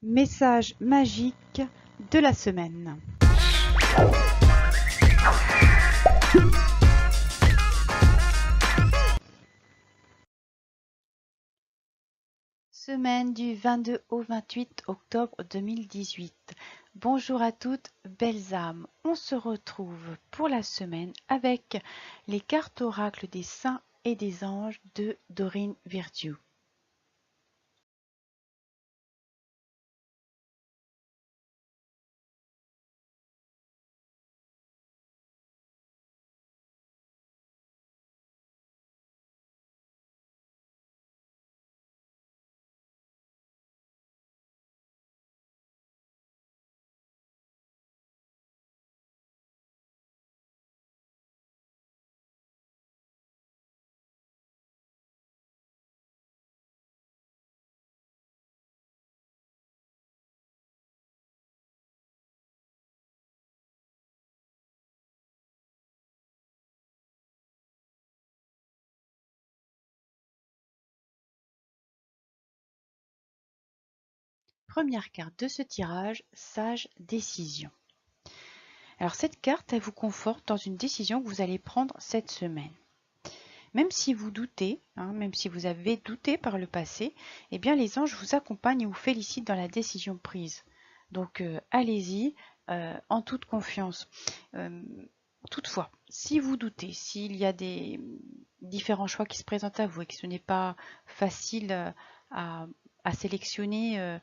Message magique de la semaine. Semaine du 22 au 28 octobre 2018. Bonjour à toutes, belles âmes. On se retrouve pour la semaine avec les cartes oracles des saints et des anges de Doreen Virtue. Première carte de ce tirage, Sage Décision. Alors cette carte, elle vous conforte dans une décision que vous allez prendre cette semaine. Même si vous doutez, même si vous avez douté par le passé, eh bien les anges vous accompagnent et vous félicitent dans la décision prise. Donc allez-y en toute confiance. Toutefois, si vous doutez, s'il y a des différents choix qui se présentent à vous et que ce n'est pas facile à sélectionner,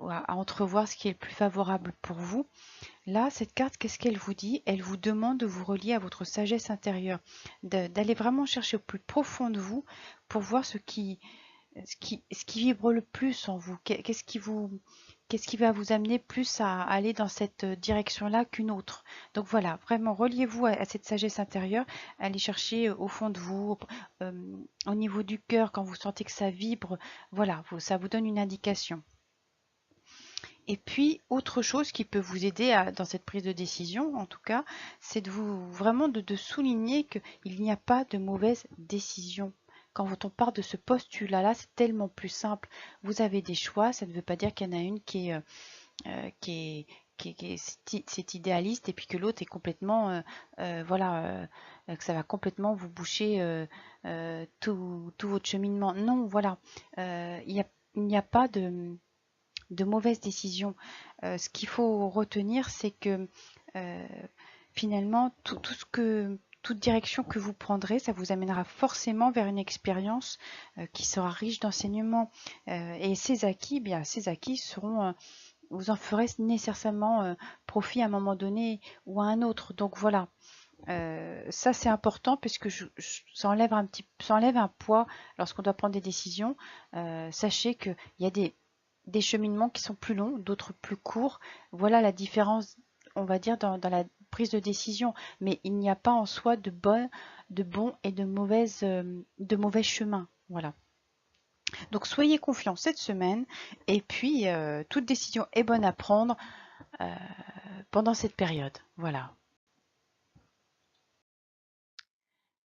à entrevoir ce qui est le plus favorable pour vous, là, cette carte, qu'est-ce qu'elle vous dit? Elle vous demande de vous relier à votre sagesse intérieure, d'aller vraiment chercher au plus profond de vous pour voir ce qui vibre le plus en vous. Qu'est-ce qui va vous amener plus à aller dans cette direction-là qu'une autre. Donc voilà, vraiment, reliez-vous à cette sagesse intérieure, allez chercher au fond de vous, au niveau du cœur, quand vous sentez que ça vibre, voilà, ça vous donne une indication. Et puis, autre chose qui peut vous aider dans cette prise de décision, en tout cas, c'est vraiment de souligner qu'il n'y a pas de mauvaise décision. Quand on part de ce postulat-là, c'est tellement plus simple. Vous avez des choix, ça ne veut pas dire qu'il y en a une qui est c'est idéaliste et puis que l'autre est complètement, que ça va complètement vous boucher tout votre cheminement. Non, voilà, il n'y a pas de mauvaises décisions. Ce qu'il faut retenir, c'est que finalement, toute direction que vous prendrez, ça vous amènera forcément vers une expérience qui sera riche d'enseignements. Et ces acquis, seront, vous en ferez nécessairement profit à un moment donné ou à un autre. Donc voilà. Ça c'est important puisque ça enlève un poids lorsqu'on doit prendre des décisions. Sachez qu'il y a des cheminements qui sont plus longs, d'autres plus courts. Voilà la différence, on va dire, dans la prise de décision. Mais il n'y a pas en soi de bons et de mauvais chemins. Voilà. Donc soyez confiants cette semaine. Et puis, toute décision est bonne à prendre pendant cette période. Voilà.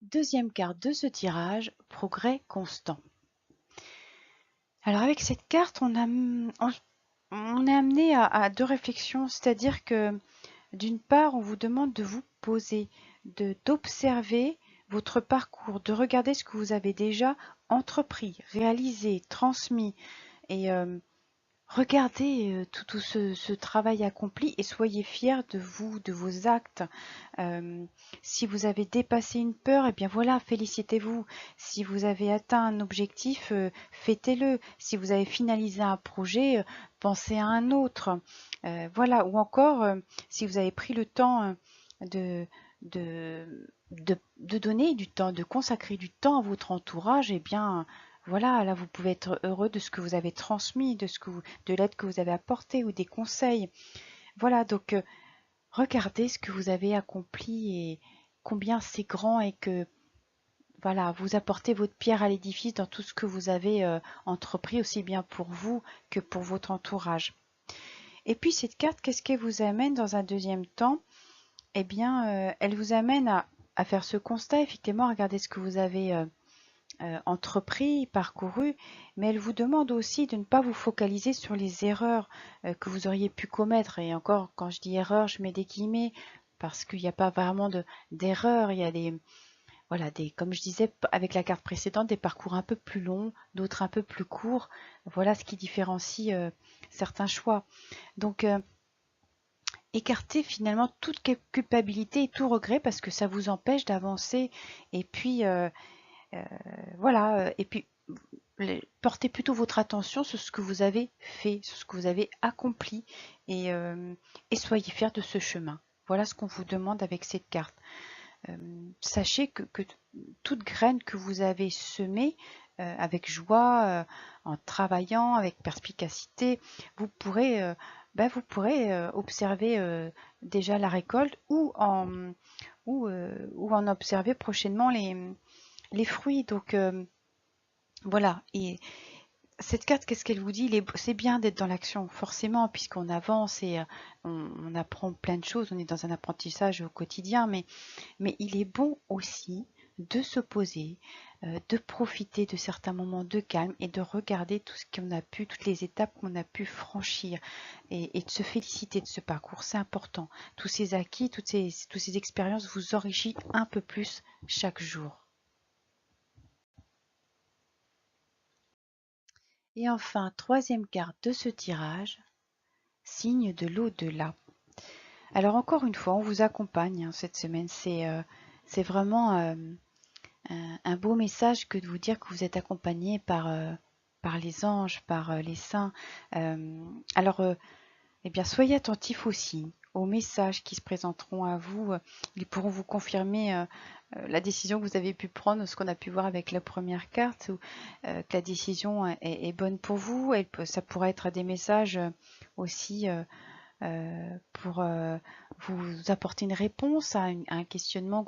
Deuxième carte de ce tirage, progrès constant. Alors avec cette carte, on est amené à deux réflexions, c'est-à-dire que d'une part, on vous demande de vous poser, d'observer votre parcours, de regarder ce que vous avez déjà entrepris, réalisé, transmis et regardez tout ce travail accompli et soyez fiers de vous, de vos actes. Si vous avez dépassé une peur, eh bien voilà, félicitez-vous. Si vous avez atteint un objectif, fêtez-le. Si vous avez finalisé un projet, pensez à un autre. Voilà, ou encore, si vous avez pris le temps de, de donner du temps, de consacrer du temps à votre entourage, eh bien voilà, là vous pouvez être heureux de ce que vous avez transmis, de l'aide que vous avez apportée ou des conseils. Voilà, donc regardez ce que vous avez accompli et combien c'est grand et que voilà, vous apportez votre pierre à l'édifice dans tout ce que vous avez entrepris, aussi bien pour vous que pour votre entourage. Et puis cette carte, qu'est-ce qu'elle vous amène dans un deuxième temps? Eh bien, elle vous amène à faire ce constat, effectivement, regardez ce que vous avez entrepris, parcouru, mais elle vous demande aussi de ne pas vous focaliser sur les erreurs que vous auriez pu commettre. Et encore, quand je dis erreur, je mets des guillemets parce qu'il n'y a pas vraiment d'erreur. Il y a voilà, comme je disais avec la carte précédente, des parcours un peu plus longs, d'autres un peu plus courts. Voilà ce qui différencie certains choix. Donc, écartez finalement toute culpabilité et tout regret parce que ça vous empêche d'avancer. Et puis, voilà, et puis portez plutôt votre attention sur ce que vous avez fait, sur ce que vous avez accompli et soyez fiers de ce chemin. Voilà ce qu'on vous demande avec cette carte. Sachez que toute graine que vous avez semée avec joie, en travaillant, avec perspicacité, vous pourrez, observer déjà la récolte ou en observer prochainement les fruits. Donc voilà, et cette carte, qu'est-ce qu'elle vous dit? C'est bien d'être dans l'action, forcément, puisqu'on avance et on apprend plein de choses, on est dans un apprentissage au quotidien, mais il est bon aussi de se poser, de profiter de certains moments de calme et de regarder tout ce qu'on a pu, toutes les étapes qu'on a pu franchir et de se féliciter de ce parcours. C'est important. Tous ces acquis, toutes ces expériences vous enrichissent un peu plus chaque jour. Et enfin, troisième carte de ce tirage, signe de l'au-delà. Alors encore une fois, on vous accompagne cette semaine. C'est vraiment un beau message que de vous dire que vous êtes accompagné par les anges, par les saints. Alors, eh bien, soyez attentifs aussi aux messages qui se présenteront à vous. Ils pourront vous confirmer la décision que vous avez pu prendre, ce qu'on a pu voir avec la première carte, ou que la décision est bonne pour vous. Ça pourrait être des messages aussi pour vous apporter une réponse à un questionnement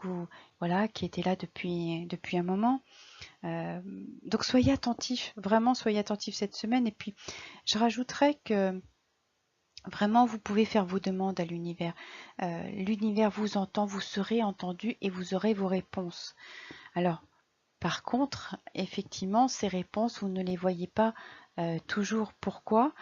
voilà, qui était là depuis un moment. Donc soyez attentifs, vraiment soyez attentifs cette semaine. Et puis je rajouterais que vraiment vous pouvez faire vos demandes à l'univers. L'univers vous entend, vous serez entendu et vous aurez vos réponses. Alors par contre, effectivement, ces réponses, vous ne les voyez pas toujours. Pourquoi?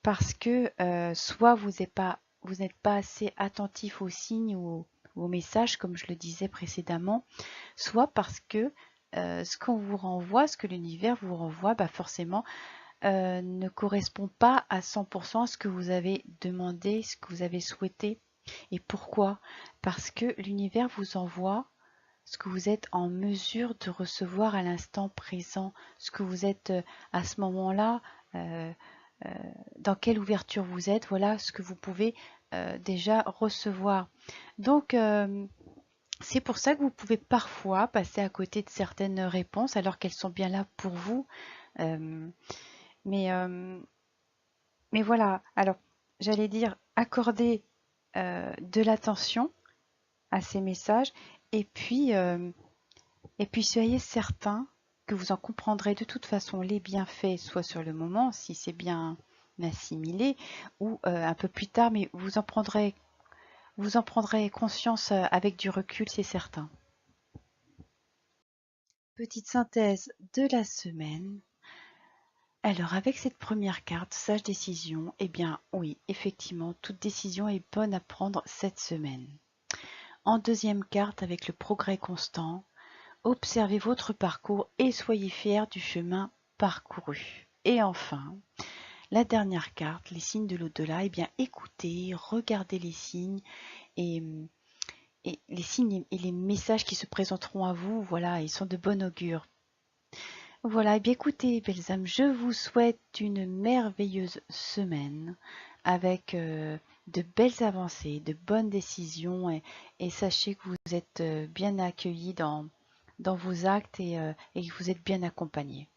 Parce que soit vous n'êtes pas assez attentif aux signes ou aux messages, comme je le disais précédemment, soit parce que ce qu'on vous renvoie, ce que l'univers vous renvoie, forcément, ne correspond pas à 100% à ce que vous avez demandé, ce que vous avez souhaité. Et pourquoi? Parce que l'univers vous envoie ce que vous êtes en mesure de recevoir à l'instant présent, ce que vous êtes à ce moment-là, dans quelle ouverture vous êtes, voilà ce que vous pouvez déjà recevoir. Donc, c'est pour ça que vous pouvez parfois passer à côté de certaines réponses alors qu'elles sont bien là pour vous. Euh, mais, euh, mais voilà, alors j'allais dire accorder de l'attention à ces messages et puis soyez certain que vous en comprendrez de toute façon les bienfaits, soit sur le moment, si c'est bien assimilé, ou un peu plus tard, mais vous en prendrez conscience avec du recul, c'est certain. Petite synthèse de la semaine. Alors avec cette première carte, sage décision, eh bien oui, effectivement, toute décision est bonne à prendre cette semaine. En deuxième carte, avec le progrès constant, observez votre parcours et soyez fiers du chemin parcouru. Et enfin, la dernière carte, les signes de l'au-delà, eh bien écoutez, regardez les signes et, les signes et les messages qui se présenteront à vous, voilà, ils sont de bon augure. Voilà, et bien écoutez, belles âmes, je vous souhaite une merveilleuse semaine avec de belles avancées, de bonnes décisions et sachez que vous êtes bien accueillis dans vos actes et que vous êtes bien accompagnés.